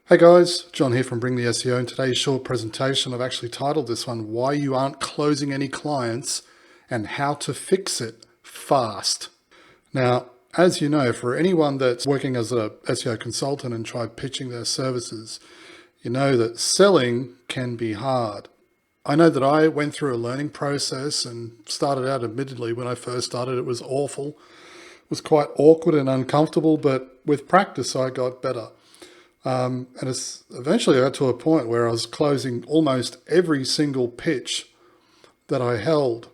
Hey guys, John here from Bring the SEO. In today's short presentation, I've actually titled this one, Why You Aren't Closing Any Clients and How to Fix It Fast. Now, as you know, for anyone that's working as a SEO consultant and tried pitching their services, you know that selling can be hard. I know that I went through a learning process and started out, admittedly, when I first started, it was awful. It was quite awkward and uncomfortable, but with practice, I got better. And it's eventually I got to a point where I was closing almost every single pitch that I held.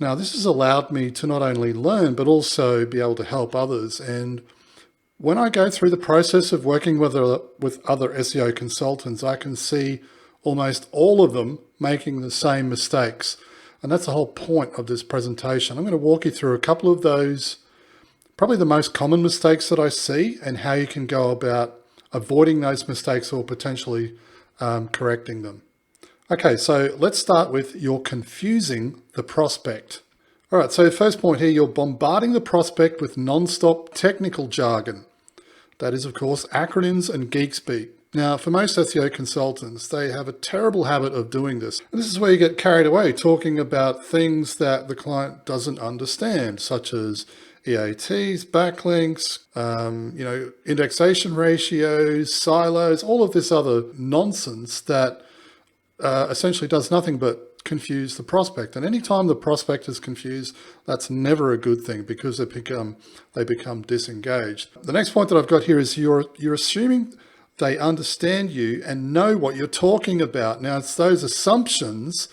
Now, this has allowed me to not only learn, but also be able to help others. And when I go through the process of working with other SEO consultants, I can see almost all of them making the same mistakes. And that's the whole point of this presentation. I'm going to walk you through a couple of those, probably the most common mistakes that I see, and how you can go about avoiding those mistakes or potentially correcting them. Okay, so let's start with you're confusing the prospect. All right, so first point here, you're bombarding the prospect with non-stop technical jargon. That is, of course, acronyms and geek speak. Now, for most SEO consultants, they have a terrible habit of doing this. And this is where you get carried away talking about things that the client doesn't understand, such as EATs, backlinks, indexation ratios, silos, all of this other nonsense that essentially does nothing but confuse the prospect. And anytime the prospect is confused, that's never a good thing because they become disengaged. The next point that I've got here is you're assuming they understand you and know what you're talking about. Now, it's those assumptions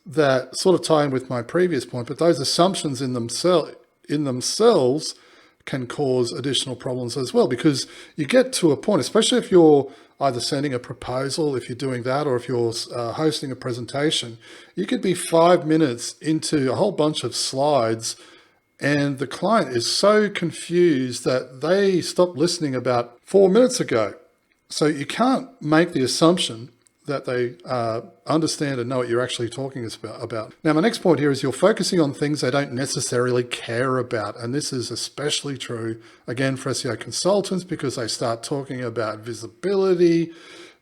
that sort of tie in with my previous point, but those assumptions in themselves can cause additional problems as well, because you get to a point, especially if you're either sending a proposal, if you're doing that, or if you're hosting a presentation, you could be 5 minutes into a whole bunch of slides and the client is so confused that they stopped listening about 4 minutes ago. So you can't make the assumption that they understand and know what you're actually talking about. Now, my next point here is you're focusing on things they don't necessarily care about. And this is especially true, again, for SEO consultants, because they start talking about visibility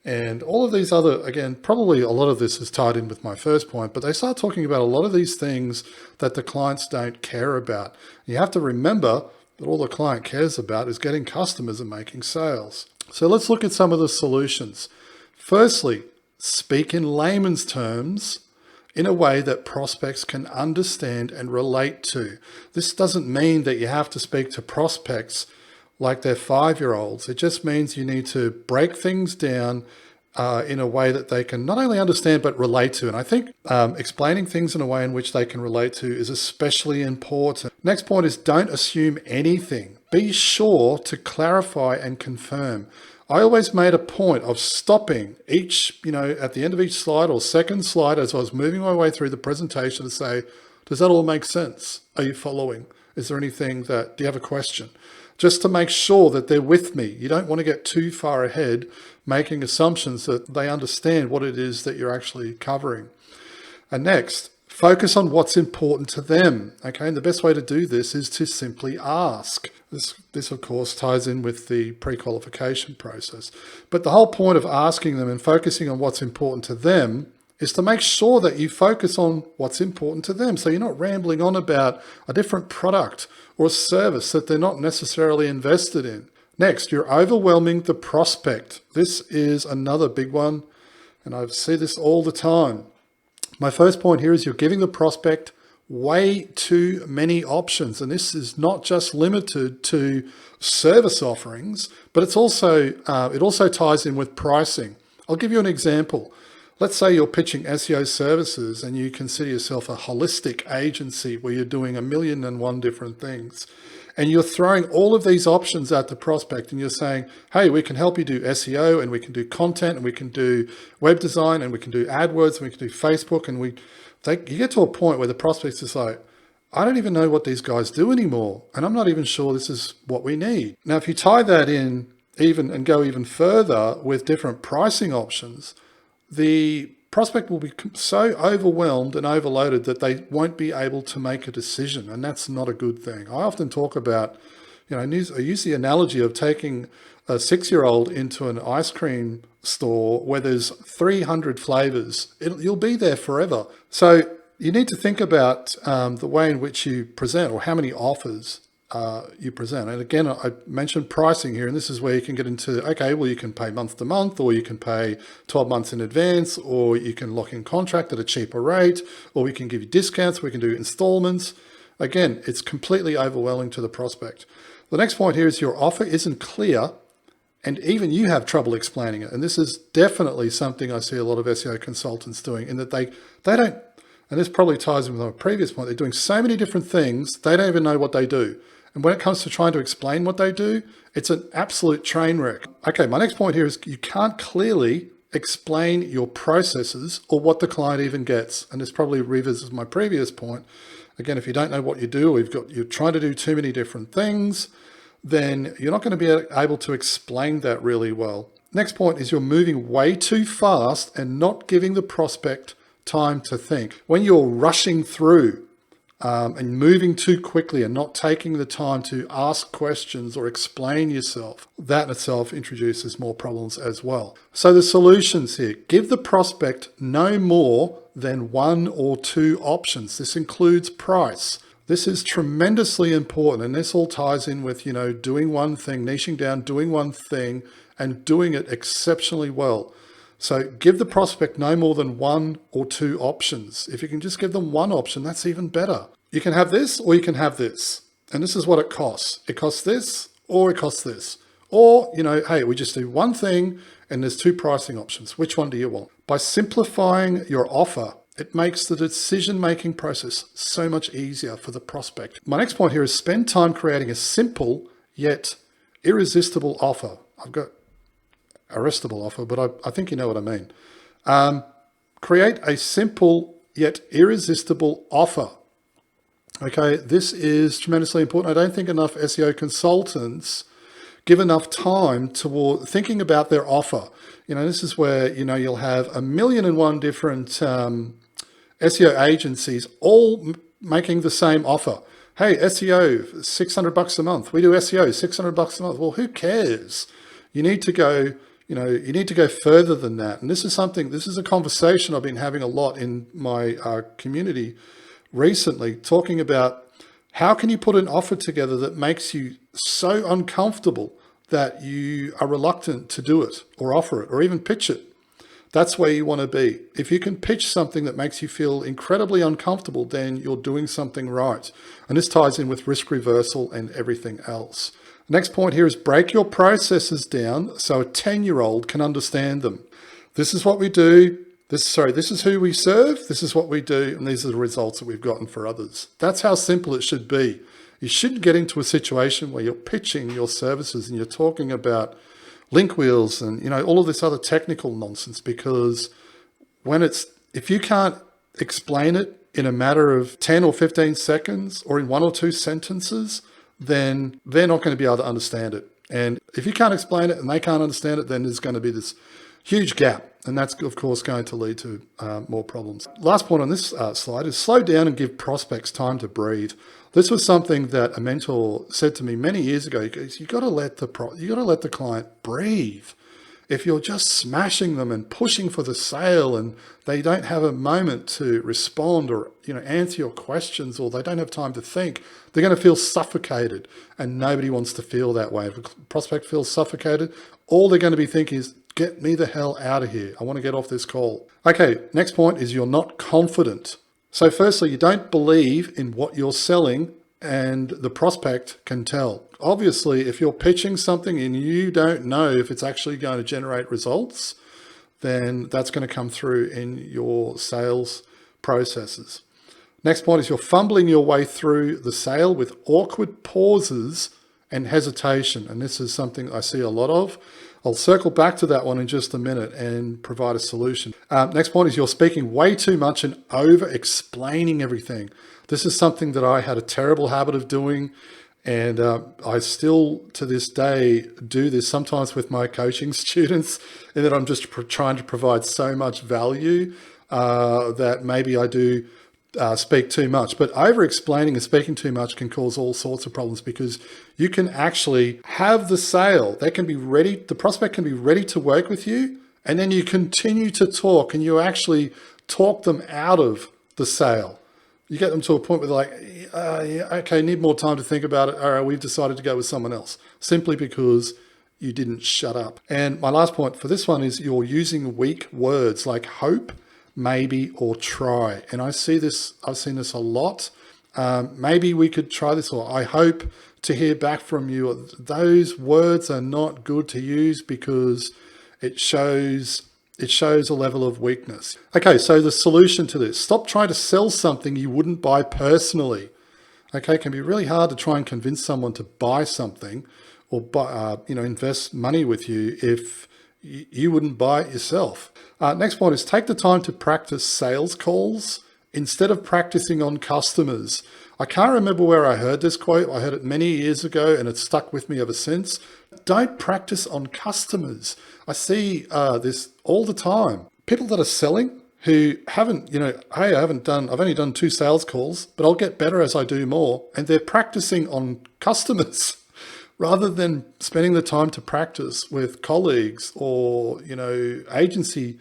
and all of these other, again, probably a lot of this is tied in with my first point, but they start talking about a lot of these things that the clients don't care about. You have to remember that all the client cares about is getting customers and making sales. So let's look at some of the solutions. Firstly, speak in layman's terms in a way that prospects can understand and relate to. This doesn't mean that you have to speak to prospects like they're 5-year-olds. It just means you need to break things down in a way that they can not only understand, but relate to. And I think explaining things in a way in which they can relate to is especially important. Next point is don't assume anything. Be sure to clarify and confirm. I always made a point of stopping each, at the end of each slide or second slide as I was moving my way through the presentation to say, does that all make sense? Are you following? Is there anything do you have a question? Just to make sure that they're with me. You don't want to get too far ahead making assumptions that they understand what it is that you're actually covering. And next, focus on what's important to them. Okay, and the best way to do this is to simply ask. This of course ties in with the pre-qualification process. But the whole point of asking them and focusing on what's important to them is to make sure that you focus on what's important to them. So you're not rambling on about a different product or a service that they're not necessarily invested in. Next, you're overwhelming the prospect. This is another big one, and I see this all the time. My first point here is you're giving the prospect way too many options. And this is not just limited to service offerings, but it also ties in with pricing. I'll give you an example. Let's say you're pitching SEO services and you consider yourself a holistic agency where you're doing 1,000,001 different things. And you're throwing all of these options at the prospect and you're saying, hey, we can help you do SEO and we can do content and we can do web design and we can do AdWords and we can do Facebook. And you get to a point where the prospect's just like, I don't even know what these guys do anymore. And I'm not even sure this is what we need. Now, if you tie that in and go even further with different pricing options, the prospect will be so overwhelmed and overloaded that they won't be able to make a decision. And that's not a good thing. I often talk about I use the analogy of taking a 6-year-old into an ice cream store where there's 300 flavors. You'll be there forever. So you need to think about the way in which you present, or how many offers you present. And again, I mentioned pricing here, and this is where you can get into, okay, well, you can pay month to month, or you can pay 12 months in advance, or you can lock in contract at a cheaper rate, or we can give you discounts, we can do installments. Again, it's completely overwhelming to the prospect. The next point here is your offer isn't clear, and even you have trouble explaining it. And this is definitely something I see a lot of SEO consultants doing, in that they don't, and this probably ties in with my previous point, they're doing so many different things, they don't even know what they do. And when it comes to trying to explain what they do, it's an absolute train wreck. Okay, my next point here is you can't clearly explain your processes or what the client even gets. And this probably revisits my previous point. Again, if you don't know what you do, or you're trying to do too many different things, then you're not going to be able to explain that really well. Next point is you're moving way too fast and not giving the prospect time to think. When you're rushing through and moving too quickly and not taking the time to ask questions or explain yourself, that in itself introduces more problems as well. So the solutions here: give the prospect no more than 1 or 2 options. This includes price. This is tremendously important, and this all ties in with, doing one thing, niching down, doing one thing, and doing it exceptionally well. So give the prospect no more than 1 or 2 options. If you can just give them one option, that's even better. You can have this, or you can have this. And this is what it costs. It costs this, or it costs this. Or, hey, we just do one thing and there's 2 pricing options. Which one do you want? By simplifying your offer, it makes the decision-making process so much easier for the prospect. My next point here is spend time creating a simple yet irresistible offer. I've got irresistible offer, but I think you know what I mean. Create a simple yet irresistible offer. Okay, this is tremendously important. I don't think enough SEO consultants give enough time toward thinking about their offer. This is where, you'll have 1,000,001 different SEO agencies all making the same offer. Hey, SEO, $600 a month. We do SEO, $600 a month. Well, who cares? You need to go, you need to go further than that. And this is a conversation I've been having a lot in my community recently, talking about how can you put an offer together that makes you so uncomfortable that you are reluctant to do it or offer it or even pitch it. That's where you want to be. If you can pitch something that makes you feel incredibly uncomfortable, then you're doing something right. And this ties in with risk reversal and everything else. The next point here is break your processes down so a 10-year-old can understand them. This is what we do. This is who we serve. This is what we do. And these are the results that we've gotten for others. That's how simple it should be. You shouldn't get into a situation where you're pitching your services and you're talking about link wheels and all of this other technical nonsense, because if you can't explain it in a matter of 10 or 15 seconds or in 1 or 2 sentences, then they're not going to be able to understand it. And if you can't explain it and they can't understand it, then there's going to be this huge gap. And that's, of course, going to lead to more problems. Last point on this slide is slow down and give prospects time to breathe. This was something that a mentor said to me many years ago. He goes, you got to let the client breathe. If you're just smashing them and pushing for the sale and they don't have a moment to respond or answer your questions, or they don't have time to think, they're going to feel suffocated, and nobody wants to feel that way. If a prospect feels suffocated, all they're going to be thinking is, get me the hell out of here. I want to get off this call. Okay, next point is you're not confident. So firstly, you don't believe in what you're selling, and the prospect can tell. Obviously, if you're pitching something and you don't know if it's actually going to generate results, then that's going to come through in your sales processes. Next point is you're fumbling your way through the sale with awkward pauses and hesitation. And this is something I see a lot of. I'll circle back to that one in just a minute and provide a solution. Next point is you're speaking way too much and over explaining everything. This is something that I had a terrible habit of doing. And I still, to this day, do this sometimes with my coaching students, in that I'm just trying to provide so much value that maybe I do speak too much, but over explaining and speaking too much can cause all sorts of problems, because you can actually have the sale. They can be ready. The prospect can be ready to work with you. And then you continue to talk and you actually talk them out of the sale. You get them to a point where they're like, yeah, okay, need more time to think about it. All right, we've decided to go with someone else, simply because you didn't shut up. And my last point for this one is you're using weak words like hope, maybe, or try. And I've seen this a lot. Maybe we could try this, or I hope to hear back from you. Those words are not good to use, because it shows a level of weakness. Okay, so the solution to this: stop trying to sell something you wouldn't buy personally. Okay, it can be really hard to try and convince someone to buy something or buy, invest money with you if you wouldn't buy it yourself. Next point is take the time to practice sales calls instead of practicing on customers. I can't remember where I heard this quote. I heard it many years ago and it's stuck with me ever since. Don't practice on customers. I see this all the time. People that are selling who haven't, hey, I've only done 2 sales calls, but I'll get better as I do more. And they're practicing on customers rather than spending the time to practice with colleagues or, agency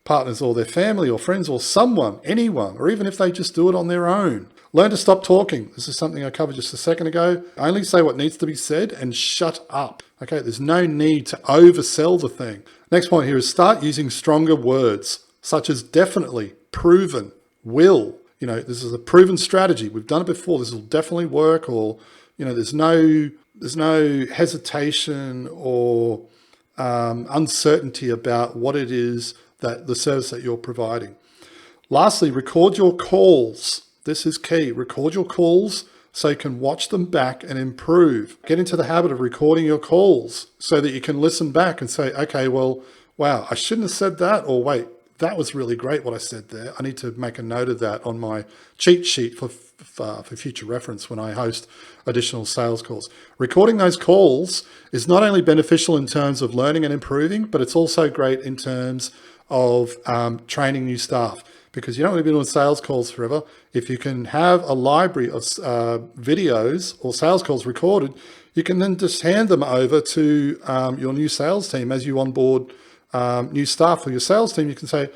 partners or their family or friends or someone, anyone, or even if they just do it on their own. Learn to stop talking. This is something I covered just a second ago. Only say what needs to be said and shut up. Okay, there's no need to oversell the thing. Next point here is start using stronger words, such as definitely, proven, will. This is a proven strategy. We've done it before. This will definitely work. Or, there's no hesitation or uncertainty about what it is that the service that you're providing. Lastly, record your calls. This is key. Record your calls so you can watch them back and improve. Get into the habit of recording your calls so that you can listen back and say, okay, well, wow, I shouldn't have said that. Or wait, that was really great what I said there. I need to make a note of that on my cheat sheet for future reference when I host additional sales calls. Recording those calls is not only beneficial in terms of learning and improving, but it's also great in terms of training new staff, because you don't want to be doing sales calls forever. If you can have a library of videos or sales calls recorded, you can then just hand them over to your new sales team as you onboard new staff for your sales team. You can say,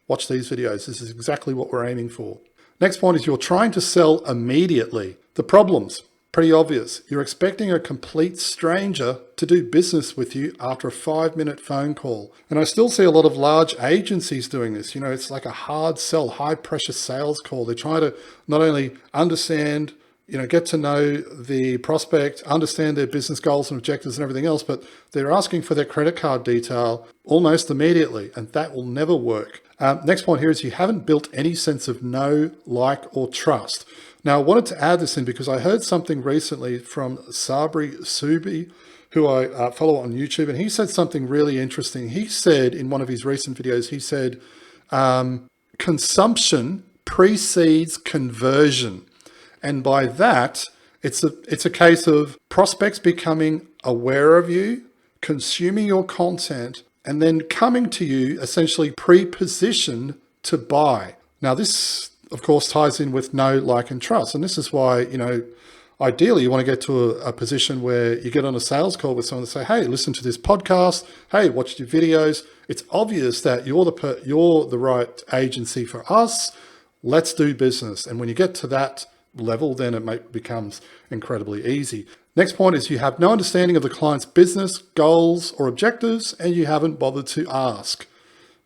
watch these videos. This is exactly what we're aiming for. Next point is you're trying to sell immediately. The problem's pretty obvious. You're expecting a complete stranger to do business with you after a 5-minute phone call. And I still see a lot of large agencies doing this. It's like a hard sell, high pressure sales call. They're trying to not only understand, get to know the prospect, understand their business goals and objectives and everything else, but they're asking for their credit card detail almost immediately, and that will never work. Next point here is you haven't built any sense of know, like, or trust. Now, I wanted to add this in because I heard something recently from Sabri Subi, who I follow on YouTube, and he said something really interesting. He said in one of his recent videos, he said, consumption precedes conversion. And by that, it's a case of prospects becoming aware of you, consuming your content, and then coming to you essentially pre-positioned to buy. Now, this, of course, ties in with know, like, and trust. And this is why, ideally you want to get to a position where you get on a sales call with someone and say, hey, listen to this podcast. Hey, watch your videos. It's obvious that you're the right agency for us. Let's do business. And when you get to that level, then it becomes incredibly easy. Next point is you have no understanding of the client's business, goals, or objectives, and you haven't bothered to ask.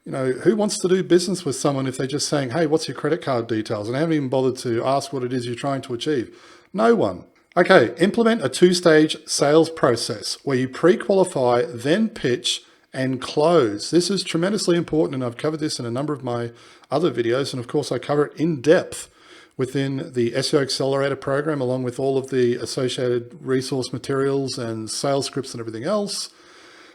Who wants to do business with someone if they're just saying, hey, what's your credit card details? And haven't even bothered to ask what it is you're trying to achieve. No one. Okay, implement a 2-stage sales process where you pre-qualify, then pitch, and close. This is tremendously important, and I've covered this in a number of my other videos, and of course I cover it in depth within the SEO Accelerator program, along with all of the associated resource materials and sales scripts and everything else.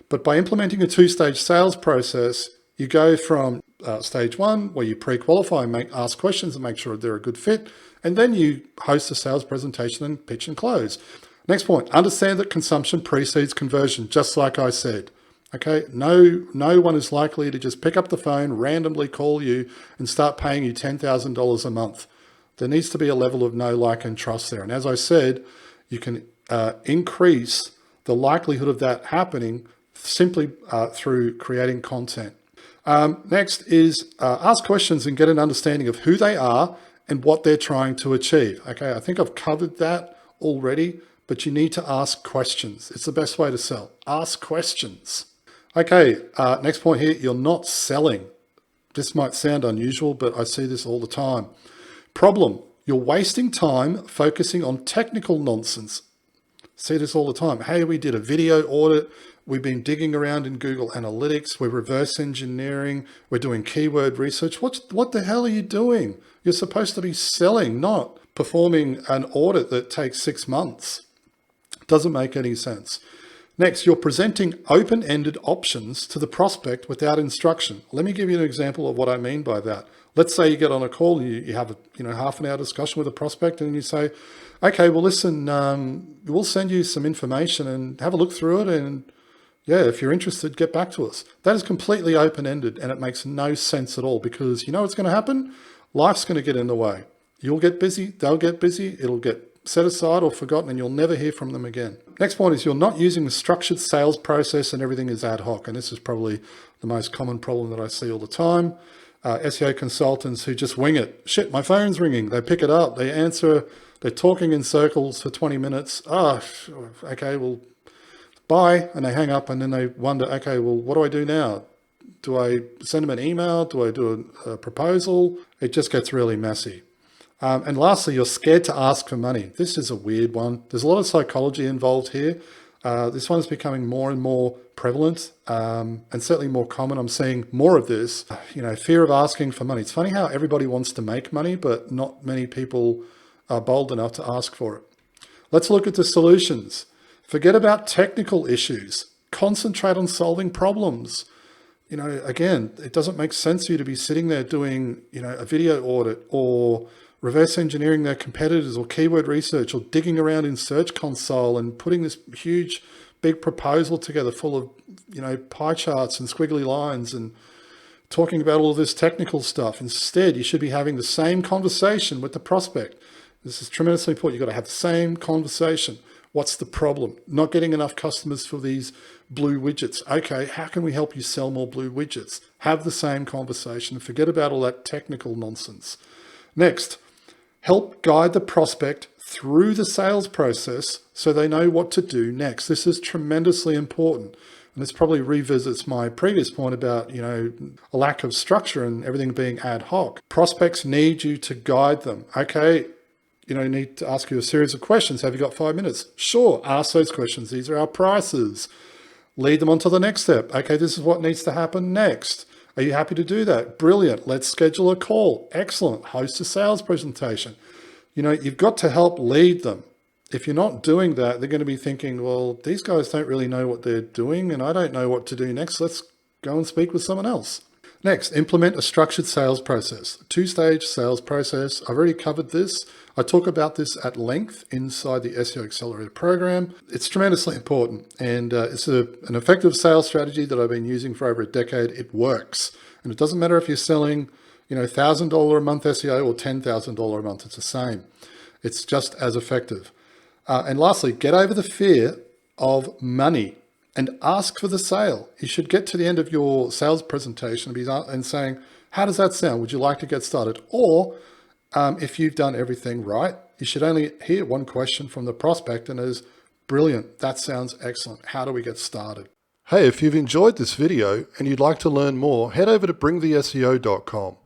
But by implementing a 2-stage sales process, you go from stage 1, where you pre-qualify and ask questions and make sure they're a good fit, and then you host a sales presentation and pitch and close. Next point, understand that consumption precedes conversion, just like I said. Okay, no one is likely to just pick up the phone, randomly call you and start paying you $10,000 a month. There needs to be a level of know, like, and trust there. And as I said, you can increase the likelihood of that happening simply through creating content. Next is ask questions and get an understanding of who they are and what they're trying to achieve. Okay, I think I've covered that already, but you need to ask questions. It's the best way to sell. Ask questions. Okay, next point here, you're not selling. This might sound unusual, but I see this all the time. Problem, you're wasting time focusing on technical nonsense. See this all the time. Hey, we did a video audit. We've been digging around in Google Analytics. We're reverse engineering. We're doing keyword research. What the hell are you doing? You're supposed to be selling, not performing an audit that takes 6 months. Doesn't make any sense. Next, you're presenting open-ended options to the prospect without instruction. Let me give you an example of what I mean by that. Let's say you get on a call and you have a half an hour discussion with a prospect and you say, okay, well, listen, we'll send you some information and have a look through it. And yeah, if you're interested, get back to us. That is completely open-ended and it makes no sense at all because you know what's going to happen? Life's going to get in the way. You'll get busy, they'll get busy, it'll get set aside or forgotten and you'll never hear from them again. Next point is you're not using a structured sales process and everything is ad hoc. And this is probably the most common problem that I see all the time. SEO consultants who just wing it. Shit, my phone's ringing. They pick it up, they answer, they're talking in circles for 20 minutes. Okay, well, bye. And they hang up and then they wonder, okay, well, what do I do now? Do I send them an email? Do I do a proposal? It just gets really messy. And lastly, you're scared to ask for money. This is a weird one. There's a lot of psychology involved here. This one's becoming more and more prevalent and certainly more common. I'm seeing more of this, fear of asking for money. It's funny how everybody wants to make money, but not many people are bold enough to ask for it. Let's look at the solutions. Forget about technical issues. Concentrate on solving problems. Again, it doesn't make sense for you to be sitting there doing, a video audit or reverse engineering their competitors or keyword research or digging around in Search Console and putting this huge, big proposal together full of, pie charts and squiggly lines and talking about all of this technical stuff. Instead, you should be having the same conversation with the prospect. This is tremendously important. You've got to have the same conversation. What's the problem? Not getting enough customers for these blue widgets. Okay, how can we help you sell more blue widgets? Have the same conversation. Forget about all that technical nonsense. Next, help guide the prospect through the sales process so they know what to do next. This is tremendously important. And this probably revisits my previous point about, a lack of structure and everything being ad hoc. Prospects need you to guide them. Okay, need to ask you a series of questions. Have you got 5 minutes? Sure, ask those questions. These are our prices. Lead them on to the next step. Okay, this is what needs to happen next. Are you happy to do that? Brilliant. Let's schedule a call. Excellent. Host a sales presentation. You've got to help lead them. If you're not doing that, they're going to be thinking, well, these guys don't really know what they're doing and I don't know what to do next. Let's go and speak with someone else. Next, implement a structured sales process. Two-stage sales process. I've already covered this. I talk about this at length inside the SEO Accelerator program. It's tremendously important and it's an effective sales strategy that I've been using for over a decade. It works. And it doesn't matter if you're selling, $1,000 a month SEO or $10,000 a month. It's the same. It's just as effective. And lastly, get over the fear of money and ask for the sale. You should get to the end of your sales presentation and saying, how does that sound? Would you like to get started? Or if you've done everything right, you should only hear one question from the prospect and it is, brilliant, that sounds excellent. How do we get started? Hey, if you've enjoyed this video and you'd like to learn more, head over to bringtheseo.com.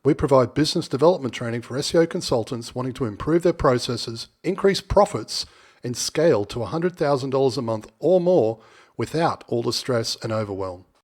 We provide business development training for SEO consultants wanting to improve their processes, increase profits, and scale to $100,000 a month or more without all the stress and overwhelm.